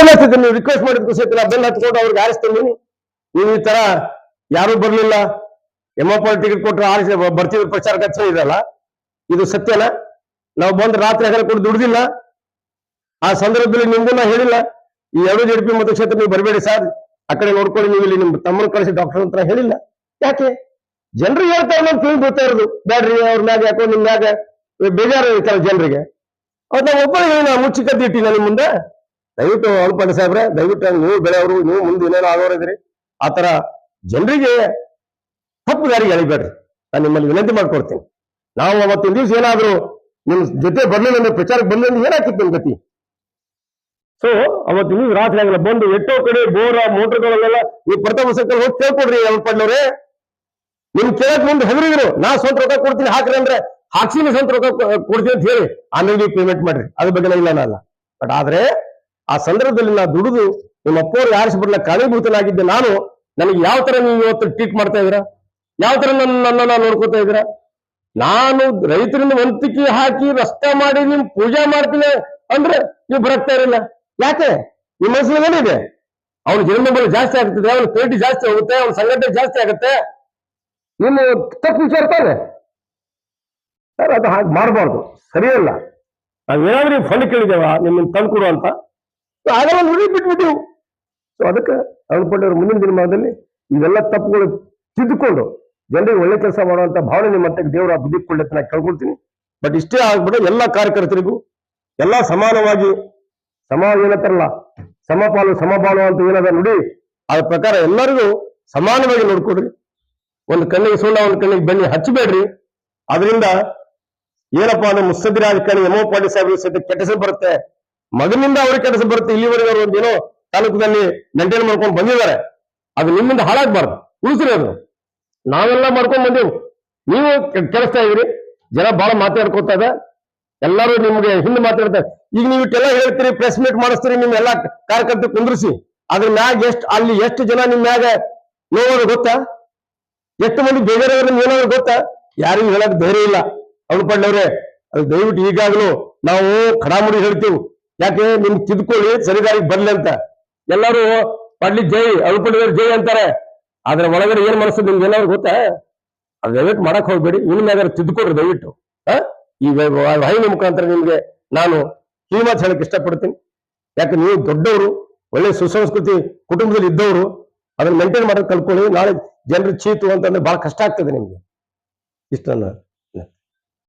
ಬೆನ್ನ ಹತ್ತಿದ್ದೀನಿ, ನೀವು ರಿಕ್ವೆಸ್ಟ್ ಮಾಡಿದ್ಕು ಸಹಿತ ನಾ ಬೆನ್ನ ಹತ್ಕೊಂಡು ಅವ್ರಿಗೆ ಆರಿಸ್ತೀನಿ. ನೀವು ಈ ತರ ಯಾರು ಬರ್ಲಿಲ್ಲ, ಎಮ್ಮಪ್ಪ ಟಿಕೆಟ್ ಕೊಟ್ಟರೆ ಆರಿಸಿ ಬರ್ತೀವಿ ಪ್ರಚಾರಕ್ಕೆ ಹಚ್ಚ ಇರಲ್ಲ. ಇದು ಸತ್ಯನ? ನಾವು ಬಂದು ರಾತ್ರಿ ಹಗಲ ಕೂಡ ದುಡ್ದಿಲ್ಲ. ಆ ಸಂದರ್ಭದಲ್ಲಿ ನಿಮ್ಗೂ ನಾ ಹೇಳಿಲ್ಲ, ಈ 2 JDP ಮತಕ್ಷೇತ್ರ ನೀವು ಬರಬೇಡಿ ಸರ್, ಆ ಕಡೆ ನೋಡ್ಕೊಳ್ಳಿ, ನೀವು ಇಲ್ಲಿ ನಿಮ್ಮ ತಮ್ಮನ ಕಳಿಸಿ ಡಾಕ್ಟರ್ ಅಂತ ಹೇಳಿಲ್ಲ. ಯಾಕೆ? ಜನರಿಗೆ ಹೇಳ್ತಾ ಇಲ್ಲ ಅಂತ ಬೀಳ್ತಾ ಇರೋದು. ಬ್ಯಾಡ್ರಿ ಅವ್ರ ಮ್ಯಾಗ ಯಾಕೋ ನಿಮ್ ಮ್ಯಾಗ ಬೇಜಾರು ಇರ್ತಾರೆ ಜನರಿಗೆ. ಅವ್ರು ನಾವು ಒಬ್ಬರು ಹೇಳಿ ನಾವು ಮುಚ್ಚಿ ಕದ್ದಿ ಇಟ್ಟಿಲ್ಲ ನಿಮ್ಮ ಮುಂದೆ. ದಯವಿಟ್ಟು ಅನುಪಂಡ ಸಾಹೇಬ್ರೆ, ದಯವಿಟ್ಟು ನೀವು ಬೆಳೆಯವರು, ನೀವು ಮುಂದೆ ಏನೇನೋ ಆಗೋರಿದ್ರಿ. ಆತರ ಜನರಿಗೆ ತಪ್ಪು ದಾರಿಗೆ ಎಳಿಬೇಡ್ರಿ. ನಾನು ನಿಮ್ಮಲ್ಲಿ ವಿನಂತಿ ಮಾಡ್ಕೊಡ್ತೀನಿ. ನಾವು ಅವತ್ತಿನ ದಿವಸ ಏನಾದ್ರು ನಿಮ್ ಜೊತೆ ಬರ್ಲಿಲ್ಲ ಅಂದ್ರೆ, ಪ್ರಚಾರಕ್ಕೆ ಬಂದ್ರೆ ಏನಾಗ್ತಿತ್ತು ನಿಮ್ ಗತಿ? ಸೊ ಅವತ್ತಿನ ದಿವಸ ರಾತ್ರಿ ಆಗಲ್ಲ ಬಂದು ಎಷ್ಟೋ ಕಡೆ ಬೋರ ಮೋಟರ್ಗಳಲ್ಲೆಲ್ಲ ಈ ಪ್ರಥಮ ಸರ್ಕಲ್ ಹೋಗಿ ಕೇಳ್ಕೊಡ್ರಿ ಅಲ್ಪಣ್ಣವ್ರೆ. ನಿಮ್ ಕೇಳಕ್ ಮುಂದೆ ಹೆದರಿದ್ರು, ನಾ ಸ್ವಂತ ರೊಕ್ಕ ಕೊಡ್ತೀನಿ ಹಾಕ್ರಿ ಅಂದ್ರೆ, ಹಾಕ್ಸಿನ ಸ್ವಂತ ರೊಕ್ಕ ಕೊಡ್ತೀನಿ ಅಂತ ಹೇಳಿ ಆಮೇಲೆ ನೀವು ಪೇಮೆಂಟ್ ಮಾಡ್ರಿ, ಅದ್ರ ಬಗ್ಗೆ ಇಲ್ಲ ನಾನು. ಬಟ್ ಆದ್ರೆ ಆ ಸಂದರ್ಭದಲ್ಲಿ ನಾ ದುಡಿದು ನಿಮ್ಮ ಅಪ್ಪವ್ರು ಆರಿಸಿ ಬಿಡ್ಲ ಕಾರಣೀಭೂತನಾಗಿದ್ದೆ ನಾನು. ನನಗೆ ಯಾವ ತರ ನೀವು ಇವತ್ತು ಟ್ರೀಟ್ ಮಾಡ್ತಾ ಇದ್ದೀರಾ? ಯಾವ ತರ ನನ್ನನ್ನ ನೋಡ್ಕೊತಾ ಇದ್ದೀರಾ? ನಾನು ರೈತರಿಂದ ವಂತಿಕೆ ಹಾಕಿ ರಸ್ತೆ ಮಾಡಿ ನಿಮ್ ಪೂಜೆ ಮಾಡ್ತೀನಿ ಅಂದ್ರೆ ನೀವು ಬರಕ್ತಾ ಇರಲಿಲ್ಲ. ಯಾಕೆ? ನಿಮ್ಮ ಮನಸ್ಸಿನಲ್ಲಿ ಏನಿದೆ? ಅವನ ಜನ್ಮಬಲ ಜಾಸ್ತಿ ಆಗ್ತದೆ, ಅವನ ಪೇಟಿ ಜಾಸ್ತಿ ಹೋಗುತ್ತೆ, ಅವನ ಸಂಘಟನೆ ಜಾಸ್ತಿ ಆಗುತ್ತೆ. ನಿಮ್ಮ ತಪ್ಪು ವಿಚಾರ್ತಾರೆ ಸರ್, ಅದು ಹಾಗೆ ಮಾಡಬಾರ್ದು, ಸರಿಯಲ್ಲ. ನಾವೇನಾದ್ರೂ ಫಂಡ್ ಕೇಳಿದ್ದೇವ ನಿಮ್ಮನ್ನು ತಂದು ಕೊಡು ಅಂತ, ಆಗಲ್ಲ ನೋಡಿ ಬಿಟ್ಬಿಟ್ಟಿವು. ಸೊ ಅದಕ್ಕೆ ಅನ್ಕೊಂಡವ್ರು ಮುಂದಿನ ದಿನಮಾನದಲ್ಲಿ ಇವೆಲ್ಲ ತಪ್ಪುಗಳು ತಿದ್ದುಕೊಂಡು ಜನರಿಗೆ ಒಳ್ಳೆ ಕೆಲಸ ಮಾಡುವಂತ ಭಾವನೆ ನಿಮ್ಮ ಮತ್ತೆ ದೇವರ ಬುದ್ಧಿ ಕೊಳ್ಳೆ ನಾ ಕೇಳ್ಕೊಳ್ತೀನಿ. ಬಟ್ ಇಷ್ಟೇ ಆಗ್ಬಿಟ್ಟು ಎಲ್ಲ ಕಾರ್ಯಕರ್ತರಿಗೂ ಎಲ್ಲ ಸಮಾನವಾಗಿ, ಸಮಾನ ಏನಂತಾರಲ್ಲ, ಸಮಪಾಲು ಸಮಬಾಳು ಅಂತ ಏನದ ನೋಡಿ, ಅದ್ರ ಪ್ರಕಾರ ಎಲ್ಲರಿಗೂ ಸಮಾನವಾಗಿ ನೋಡ್ಕೊಡ್ರಿ. ಒಂದು ಕಣ್ಣಿಗೆ ಸುಣ್ಣ, ಒಂದು ಕಣ್ಣಿಗೆ ಬೆಣ್ಣೆ ಹಚ್ಚಬೇಡ್ರಿ. ಅದರಿಂದ ಏನಪ್ಪಾ ಅಂದ್ರೆ ಮುತ್ಸದ್ದಿ ರಾಜಕಾರಣಿ ಎಮ್ಮೋ ಪಾಟೀಲ್ ಸಾಹೇಬ್ ಸಹಿತ ಕೆಟ್ಟ ಹೆಸರು ಬರುತ್ತೆ, ಮಗನಿಂದ ಅವ್ರಿಗೆ ಕೆಟ್ಟ ಹೆಸರು ಬರುತ್ತೆ. ಇಲ್ಲಿವರೆಗೆ ಅವರು ಒಂದೇನೋ ತಾಲೂಕದಲ್ಲಿ ಮೇಂಟೈನ್ ಮಾಡ್ಕೊಂಡು ಬಂದಿದ್ದಾರೆ, ಅದು ನಿಮ್ಮಿಂದ ಹಾಳಾಗ್ಬಾರ್ದು, ಉಳಿಸ್ರಿ. ಅದು ನಾವೆಲ್ಲ ಮಾಡ್ಕೊಂಡು ಬಂದೆವು, ನೀವು ಕೆಲಸ್ತಾ ಇದ್ರಿ. ಜನ ಬಹಳ ಮಾತಾಡ್ಕೋತಾ ಇದೆ, ಎಲ್ಲರೂ ನಿಮ್ಗೆ ಹಿಂದೆ ಮಾತಾಡ್ತಾರೆ. ಈಗ ನೀವು ಇಟ್ಟೆಲ್ಲ ಹೇಳ್ತೀರಿ, ಪ್ರೆಸ್ ಮೀಟ್ ಮಾಡಿಸ್ತೀರಿ, ನಿಮ್ ಎಲ್ಲಾ ಕಾರ್ಯಕರ್ತರು ಕುಂದ್ರಿಸಿ, ಅದ್ರ ಮ್ಯಾಗ ಅಲ್ಲಿ ಎಷ್ಟು ಜನ ನಿಮ್ ಮ್ಯಾಗ ನೋಡೋದು ಗೊತ್ತಾ? ಎಷ್ಟು ಮಂದಿ ಬೇಜಾರಾದ್ರೆ ಏನಾದ್ರು ಗೊತ್ತಾ? ಯಾರಿಗೂ ಹೇಳಕ್ ಧೈರ್ಯ ಇಲ್ಲ. ಅನ್ಕೊಂಡವ್ರೆ, ಅದು ದಯವಿಟ್ಟು ಈಗಾಗಲೂ ನಾವು ಖಡಾಮುಡಿ ಹೇಳ್ತೀವಿ. ಯಾಕೆ? ನಿಮ್ಗೆ ತಿದ್ಕೊಳ್ಳಿ, ಸರಿದಾರಿಗೆ ಬರ್ಲಿ ಅಂತ. ಎಲ್ಲರೂ ಪಡ್ಲಿ ಜೈ, ಅಳ್ಕೊಂಡವ್ರು ಜೈ ಅಂತಾರೆ. ಆದ್ರೆ ಒಳಗಡೆ ಏನ್ ಮನಸ್ಸು ನಿಮ್ಗೆ ಏನಾದ್ರು ಗೊತ್ತಾ? ಅದು ದಯವಿಟ್ಟು ಮಾಡಕ್ ಹೋಗ್ಬೇಡಿ. ಇನ್ಮ್ಯಾಗ ತಿದ್ದುಕೊಡ್ರಿ ದಯವಿಟ್ಟು. ಈ ವಾಹಿನಿ ಮುಖಾಂತರ ನಿಮ್ಗೆ ನಾನು ಈ ಮಾತು ಹೇಳಕ್ ಇಷ್ಟಪಡ್ತೀನಿ. ಯಾಕೆ? ನೀವು ದೊಡ್ಡವರು, ಒಳ್ಳೆ ಸುಸಂಸ್ಕೃತಿ ಕುಟುಂಬದಲ್ಲಿ ಇದ್ದವರು, ಅದನ್ನ ಮೇಂಟೈನ್ ಮಾಡೋದು ಕಲ್ತ್ಕೊಳ್ಳಿ. ನಾಳೆ ಜನರು ಚೀತು ಅಂತಂದ್ರೆ ಬಹಳ ಕಷ್ಟ ಆಗ್ತದೆ ನಿಮ್ಗೆ. ಇಷ್ಟನ್ನ